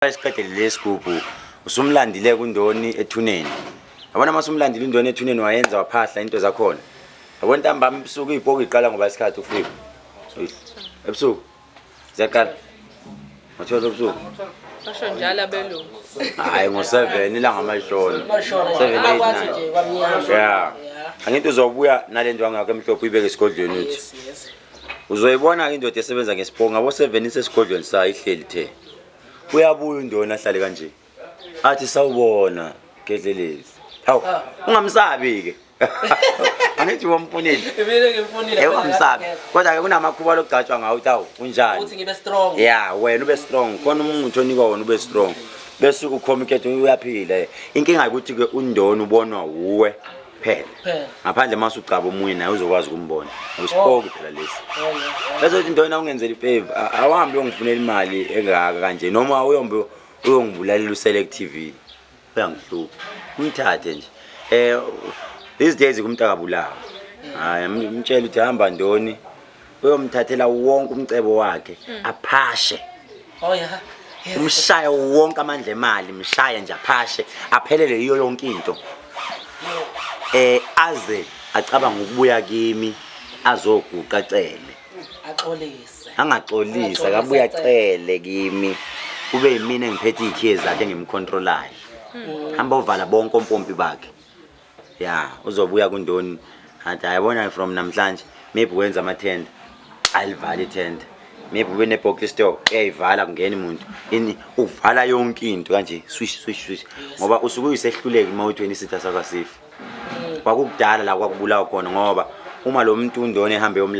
Isiqedile lesigubhu usumlandile kuNdoni ethuneni. Yabona mase umlandile uNdoni ethuneni wayenza waphahla into zakhona. Yabona ntambama ebusuku izipoki iqala ngoba isikhathi ufika. Ebusuku. Ziyaqala. Mathola ebusuku. Basho njalo abelungu. Hayi ngo7 ilanga amashona. 7 8 9. Yeah. Angithi uzobuya nalento wangakho emhlophe uyibeke esigodlweni uthi. Uzoyibona ke indoda esebenza ngesiponga ngabo 7 isesigodlweni sayo ihleli the. Uyabuya uNdoni ahlale kanje. Athi sawubona gedlelezi. Hawu ungamsabi ke. Angithi wamfonile. Ebile ngimfonile. Ungamsabi. Kodwa ke kunamakhuba lokugcatshwa ngawo uthi hawu unjani? Uthi ngibe strong. Yeah, wena ube strong. Khona umuntu onika wona ube strong. Bese ucommunicate uyaphila. Inkinga ukuthi ke uNdoni ubonwa uwe phela. Ngaphandle mase ucaba umunye naye uzokwazi ukumbona. Uspoke phela lesi. Bese uthi Ndoni ungenzela ifavor. Awuhambi uyongifunela imali engaka kanje noma uyombe uyongibulalela uSelect TV. Uyangihlupha. Umthathe nje. These days kumntaka bulawa. Hayi umtshela uthi hamba Ndoni. Uyomthathela wonke umcebo wakhe aphashe. Oh yeah. Umshaya wonke amandla emali, mshaya nje aphashe, aphelele iyo yonke into. Aze acabanga ukubuya kimi azoguqa acele. Axolise. Angaxolisa akabuya acele kimi. Kube yimina engiphethe izikhiye zakhe ngimcontrolayo. Hamba uvala bonke ompompi bakhe. Yeah, uzobuya kuNdoni. Athi ayibona from namhlanje maybe wenza ama-tender. Alivala i-tender. Maybe ube ne-box store eyayivala kungena umuntu. Ini uvala yonke into kanje swish. Ngoba usuke uyisehluleki mawuthi wena isitha sakasifi. Kwakudala la kwakubulawa khona ngoba uma lo muntu uNdoni ehambe